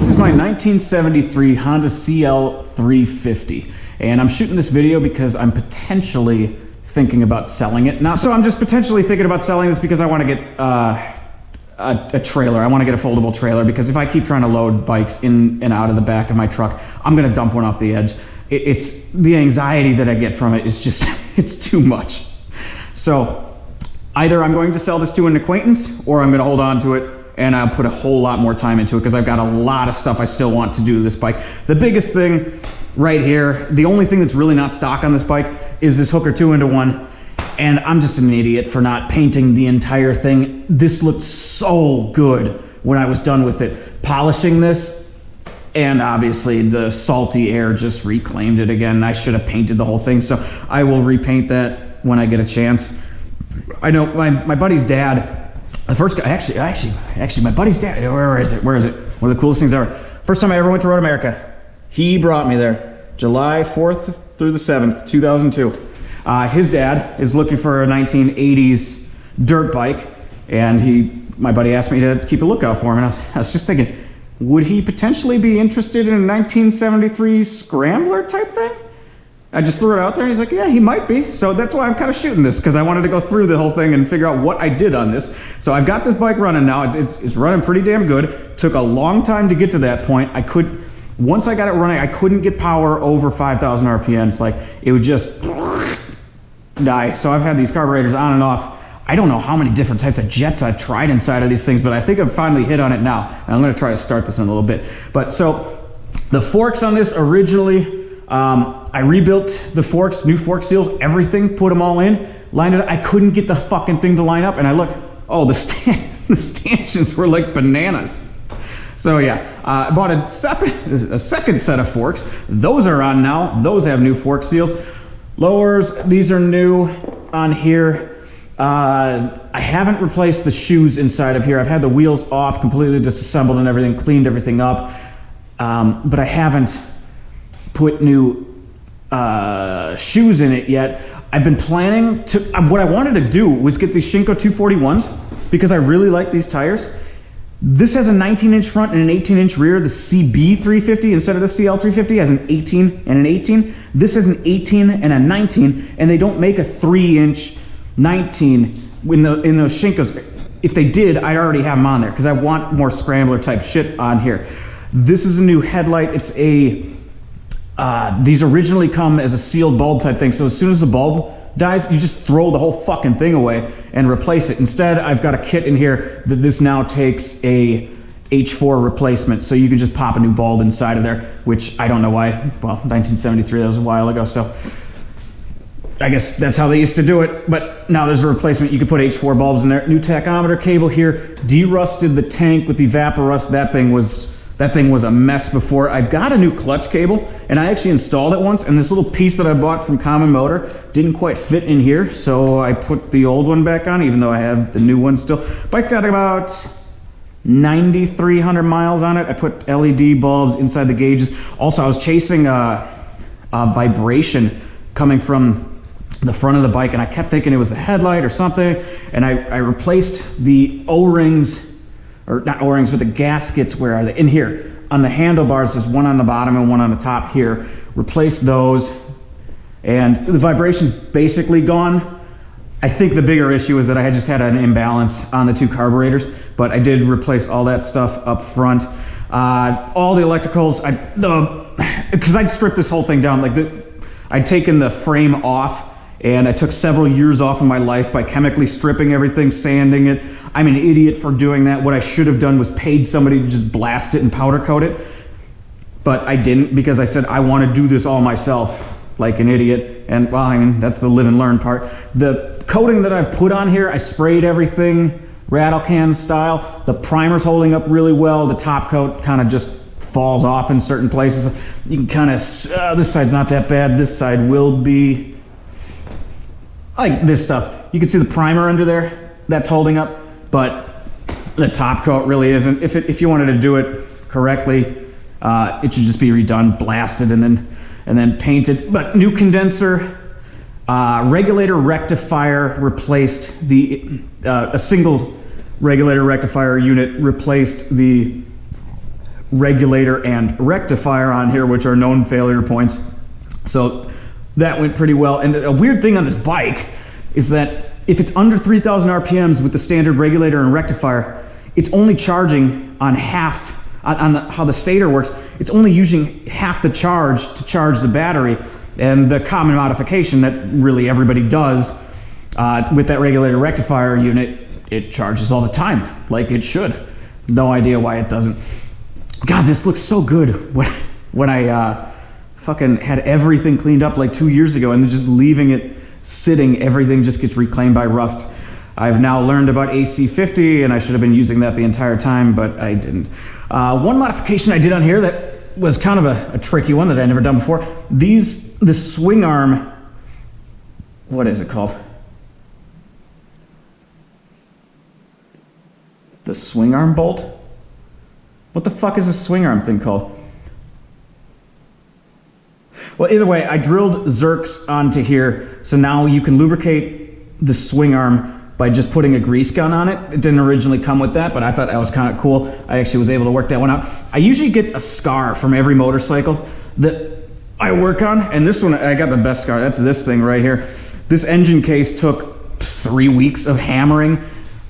This is my 1973 Honda CL350, and I'm shooting this video because I'm potentially thinking about selling it. Now, so I'm just potentially thinking about selling this because I want to get a trailer. I want to get a foldable trailer because if I keep trying to load bikes in and out of the back of my truck, I'm going to dump one off the edge. It's the anxiety that I get from it is just, it's too much. So either I'm going to sell this to an acquaintance or I'm going to hold on to it and I'll put a whole lot more time into it because I've got a lot of stuff I still want to do to this bike. The biggest thing right here, the only thing that's really not stock on this bike is this hooker 2-in-1, and I'm just an idiot for not painting the entire thing. This looked so good when I was done with it. Polishing this, and obviously the salty air just reclaimed it again. I should have painted the whole thing, so I will repaint that when I get a chance. I know my buddy's dad, the first guy, actually, my buddy's dad, where is it? One of the coolest things ever. First time I ever went to Road America, he brought me there, July 4th through the 7th, 2002. His dad is looking for a 1980s dirt bike, and my buddy asked me to keep a lookout for him, and I was just thinking, would he potentially be interested in a 1973 Scrambler type thing? I just threw it out there and he's like, yeah, he might be. So that's why I'm kind of shooting this, because I wanted to go through the whole thing and figure out what I did on this. So I've got this bike running now. It's running pretty damn good. Took a long time to get to that point. Once I got it running, I couldn't get power over 5,000 RPMs. Like, it would just die. So I've had these carburetors on and off. I don't know how many different types of jets I've tried inside of these things, but I think I've finally hit on it now. And I'm gonna try to start this in a little bit. But so the forks on this originally, I rebuilt the forks, new fork seals, everything, put them all in, lined it up. I couldn't get the fucking thing to line up, and I looked, oh, the stanchions were like bananas. So yeah, I bought a second set of forks. Those are on now. Those have new fork seals. Lowers, these are new on here. I haven't replaced the shoes inside of here. I've had the wheels off, completely disassembled and everything, cleaned everything up, but I haven't put new shoes in it yet. I've been planning to, what I wanted to do was get these Shinko 241s because I really like these tires. This has a 19-inch front and an 18-inch rear. The CB350 instead of the CL350 has an 18 and an 18. This has an 18 and a 19, and they don't make a 3-inch 19 in those Shinkos. If they did, I'd already have them on there because I want more Scrambler type shit on here. This is a new headlight. It's these originally come as a sealed bulb type thing, so as soon as the bulb dies, you just throw the whole fucking thing away and replace it. Instead, I've got a kit in here that this now takes a H4 replacement, so you can just pop a new bulb inside of there, which I don't know why. Well, 1973, that was a while ago, so I guess that's how they used to do it, but now there's a replacement. You can put H4 bulbs in there. New tachometer cable here, de-rusted the tank with the Evaporust. That thing was a mess before. I got a new clutch cable, and I actually installed it once, and this little piece that I bought from Common Motor didn't quite fit in here, so I put the old one back on, even though I have the new one still. Bike got about 9,300 miles on it. I put LED bulbs inside the gauges. Also, I was chasing a vibration coming from the front of the bike, and I kept thinking it was a headlight or something, and I replaced the O-rings, or not O-rings, but the gaskets. Where are they? In here. On the handlebars, there's one on the bottom and one on the top here. Replaced those, and the vibration's basically gone. I think the bigger issue is that I had just had an imbalance on the two carburetors, but I did replace all that stuff up front. All the electricals, because I'd stripped this whole thing down. I'd taken the frame off, and I took several years off of my life by chemically stripping everything, sanding it. I'm an idiot for doing that. What I should have done was paid somebody to just blast it and powder coat it. But I didn't, because I said I want to do this all myself, like an idiot. And well, I mean, that's the live and learn part. The coating that I put on here, I sprayed everything rattle can style. The primer's holding up really well. The top coat kind of just falls off in certain places. You can kind of, this side's not that bad. This side will be. I like this stuff. You can see the primer under there. That's holding up. But the top coat really isn't. If you wanted to do it correctly, it should just be redone, blasted, and then painted. But new condenser, regulator rectifier replaced a single regulator rectifier unit replaced the regulator and rectifier on here, which are known failure points. So that went pretty well. And a weird thing on this bike is that if it's under 3,000 RPMs with the standard regulator and rectifier, it's only charging on half, how the stator works, it's only using half the charge to charge the battery. And the common modification that really everybody does with that regulator rectifier unit, it charges all the time, like it should. No idea why it doesn't. God, this looks so good. When I fucking had everything cleaned up like 2 years ago and then just leaving it sitting, everything just gets reclaimed by rust. I've now learned about AC50 and I should have been using that the entire time, but I didn't. One modification I did on here that was kind of a tricky one that I'd never done before. The swing arm, what is it called? The swing arm bolt? What the fuck is a swing arm thing called? Well, either way, I drilled zerks onto here, so now you can lubricate the swing arm by just putting a grease gun on it. It didn't originally come with that, but I thought that was kind of cool. I actually was able to work that one out. I usually get a scar from every motorcycle that I work on, and this one, I got the best scar. That's this thing right here. This engine case took 3 weeks of hammering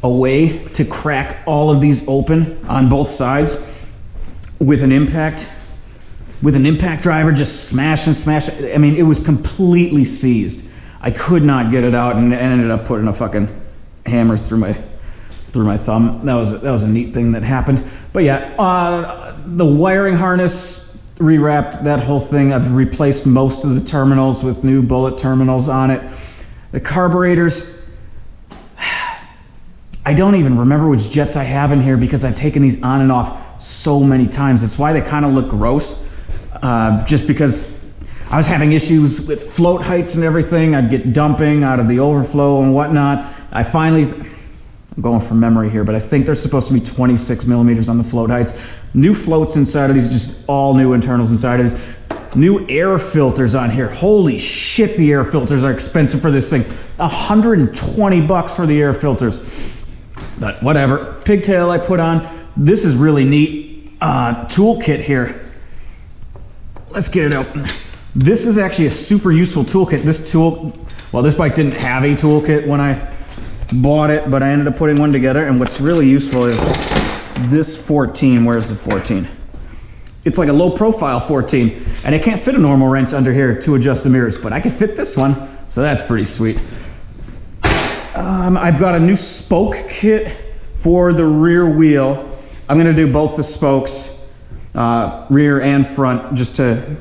away to crack all of these open on both sides with an impact driver, just smash and smash. I mean, it was completely seized. I could not get it out and ended up putting a fucking hammer through my thumb. That was a neat thing that happened. But yeah, the wiring harness, rewrapped that whole thing. I've replaced most of the terminals with new bullet terminals on it. The carburetors, I don't even remember which jets I have in here because I've taken these on and off so many times. That's why they kind of look gross. Just because I was having issues with float heights and everything. I'd get dumping out of the overflow and whatnot. I'm going from memory here, but I think there's supposed to be 26 millimeters on the float heights. New floats inside of these, just all new internals inside of these. New air filters on here. Holy shit, the air filters are expensive for this thing. 120 bucks for the air filters. But whatever. Pigtail I put on. This is really neat. Toolkit here. Let's get it open. This is actually a super useful toolkit. This bike didn't have a toolkit when I bought it, but I ended up putting one together, and what's really useful is this 14. Where's the 14? It's like a low profile 14, and it can't fit a normal wrench under here to adjust the mirrors, but I can fit this one, so that's pretty sweet. I've got a new spoke kit for the rear wheel. I'm gonna do both the spokes, rear and front, just to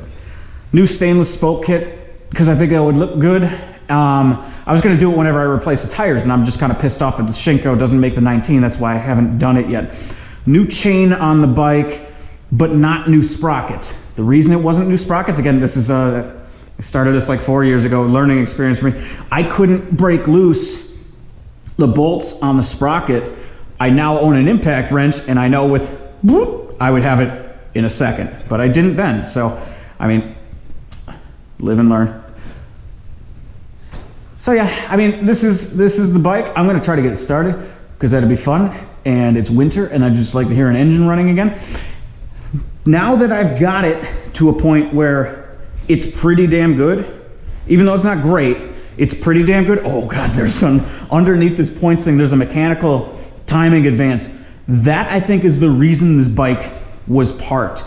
new stainless spoke kit, because I think that would look good. I was going to do it whenever I replace the tires, and I'm just kind of pissed off that the Shinko doesn't make the 19. That's why I haven't done it yet. New chain on the bike, but not new sprockets. The reason it wasn't new sprockets, again, this is I started this like 4 years ago, learning experience for me. I couldn't break loose the bolts on the sprocket. I now own an impact wrench, and I know with whoop, I would have it in a second, but I didn't then. So, I mean, live and learn. So yeah, I mean, this is the bike. I'm gonna try to get it started because that'd be fun, and it's winter and I'd just like to hear an engine running again. Now that I've got it to a point where it's pretty damn good, even though it's not great, it's pretty damn good. Oh God, there's some, underneath this points thing, there's a mechanical timing advance. That I think is the reason this bike was parked.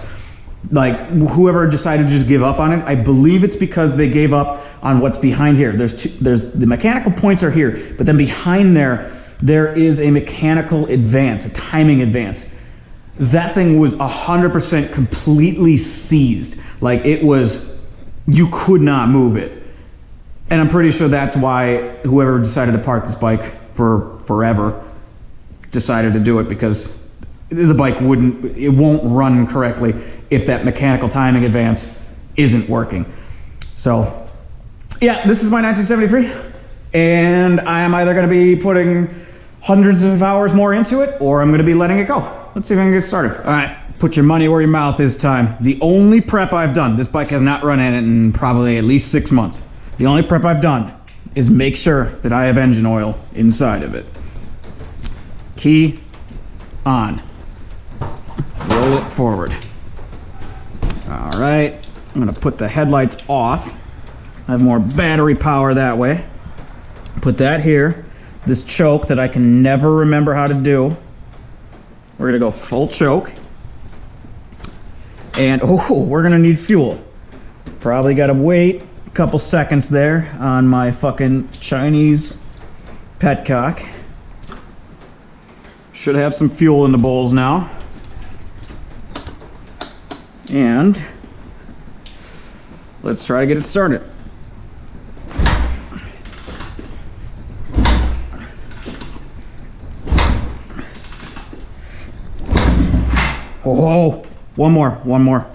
Like, whoever decided to just give up on it, I believe it's because they gave up on what's behind here. There's the mechanical points are here, but then behind there is a mechanical advance, a timing advance. That thing was 100% completely seized. Like, it was, you could not move it. And I'm pretty sure that's why whoever decided to park this bike for forever decided to do it, because the bike won't run correctly if that mechanical timing advance isn't working. So yeah, this is my 1973, and I am either going to be putting hundreds of hours more into it, or I'm going to be letting it go. Let's see if I can get started. All right, put your money where your mouth is time. The only prep I've done, this bike has not run in it in probably at least 6 months. The only prep I've done is make sure that I have engine oil inside of it. Key on. Roll it forward. All right, I'm gonna put the headlights off. I have more battery power that way. Put that here. This choke that I can never remember how to do. We're gonna go full choke. And oh, we're gonna need fuel. Probably gotta wait a couple seconds there on my fucking Chinese petcock. Should have some fuel in the bowls now. And let's try to get it started. Oh, one more.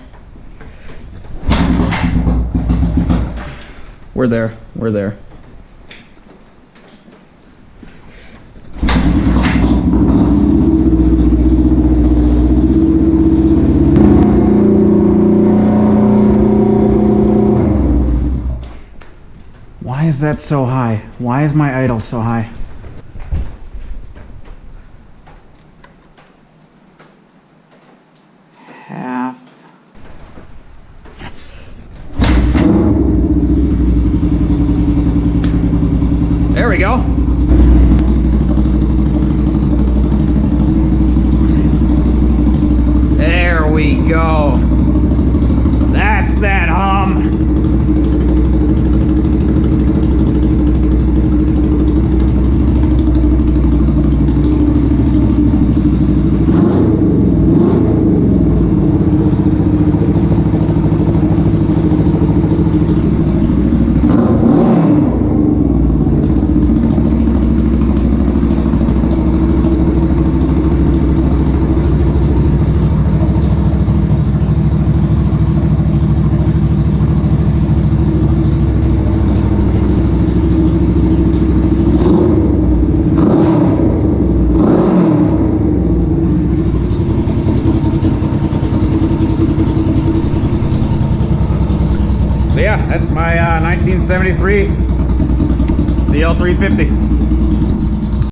We're there. Why is that so high? Why is my idle so high? Half. There we go. There we go. That's that hum. So yeah, that's my 1973 CL350.